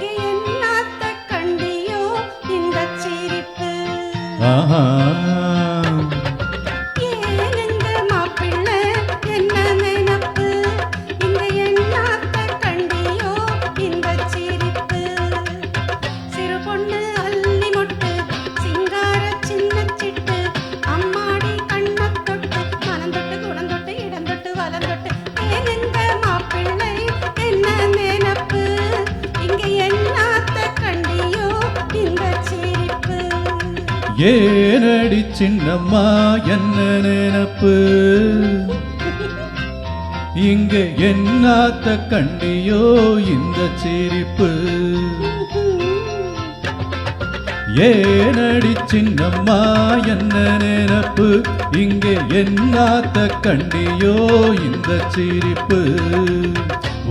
என்னத்த கண்டியோ இந்த சிரிப்பு ஏனுங்க மாப்பிள்ளை என்ன நினப்பு இங்க என்னத்த கண்டியோ இந்த சிரிப்பு சிறு பொண்ணு அள்ளி மொட்டு சிங்கார சின்ன சிட்டு அம்மாடி கண்ண தொட்டு மனம் தொட்டு குணம் தொட்டு இடம் தொட்டு வலம் தொட்டு ஏனுங்க மாப்பிள்ளை என்ன நினப்பு இங்க என்னத்த கண்டியோ இந்த சிரிப்பு ஏனடி சின்னம்மா என்ன நினப்பு இங்க என்னாத்த கண்டியோ இந்த சிரிப்பு ஏனடி சின்னம்மா என்ன நினப்பு இங்கே என்னாத்த கண்டியோ இந்த சிரிப்பு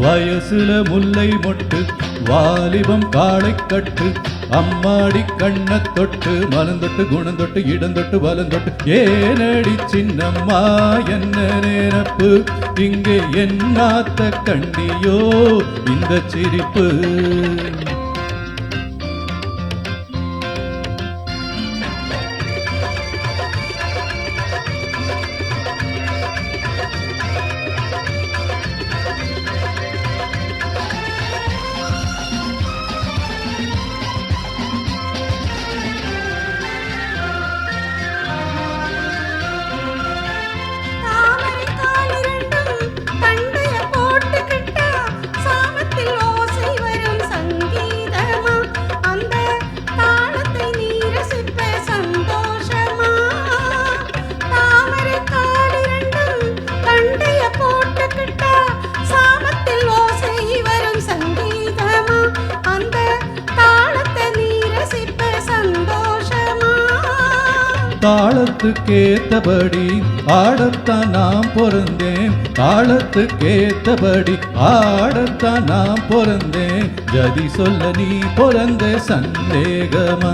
வயசுல முல்லை மொட்டு வாலிபம் காளை கட்டு அம்மாடி கண்ண தொட்டு மனம் தொட்டு குணம் தொட்டு இடம் தொட்டு வலம் தொட்டு ஏனடி சின்னம்மா என்ன நினப்பு இங்கே என்னாத்த கண்டியோ இந்த சிரிப்பு தாளத்துக்கேத்தபடி ஆடத்தான் நாம் பொருந்தேன் தாளத்துக்கேத்தபடி ஆடத்தான் நாம் பொருந்தேன் ஜதி சொல்ல நீ பொருந்த சந்தேகமா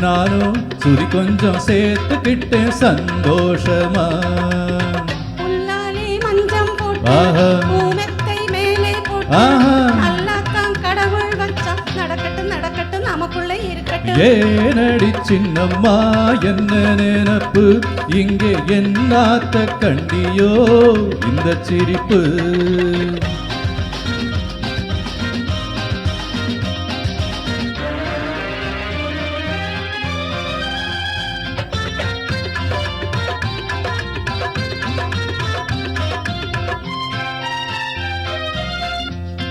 நானும் சுரி கொஞ்சம் சேர்த்துக்கிட்டேன் சந்தோஷமா மஞ்சம் போட்டு மேலே போட்டு கடவுள் வச்சா நடக்கட்டும் நடக்கட்டும் நமக்குள்ள இருக்கட்டும் ஏனடி சின்னம்மா என்ன நினப்பு இங்கே என்னாத்த கண்டியோ இந்த சிரிப்பு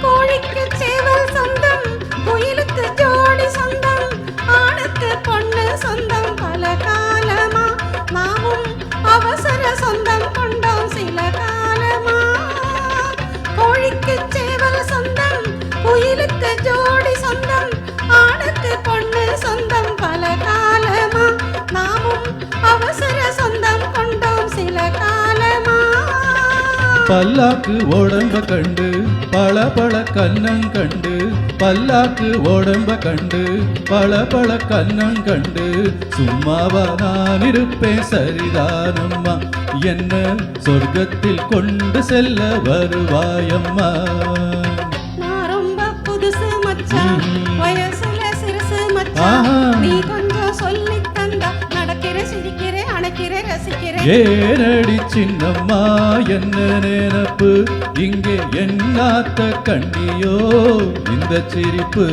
கோழிக்கு சேவல் சொந்தம் குயிலுக்கு ஜோடி சொந்தம் ஆணுக்கு பொண்ணு சொந்தம் பல காலமா நாமும் அவசர சொந்தம் கொண்டோம் சில காலமா கோழிக்கு சேவல் சொந்தம் குயிலுக்கு ஜோடி சொந்தம் ஆணுக்கு பொண்ணு சொந்தம் பல காலமா நாமும் அவசர சொந்தம் கொண்டோம் சில காலமா பல்லாக்கு உடம்ப கண்டு பல பல கண்ணம் கண்டு பல்லாக்கு உடம்ப கண்டு பல பல கண்ணம் கண்டு சும்மாவா நான் இருப்பேன் சரிதானம்மா என்ன சொர்க்கத்தில் கொண்டு செல்ல வருவாயம்மா நான் ரொம்ப புதுசு மச்சான் வயசுல சிறுசு மச்சான் நீ கொஞ்சம் சொல்லி தந்தா நடக்கிற சிரிக்கிற அணைக்கிற ரசிக்கிற ஏனடி சின்னம்மா என்ன நினப்பு இங்கே என்னாத்த கண்டியோ இந்த சிரிப்பு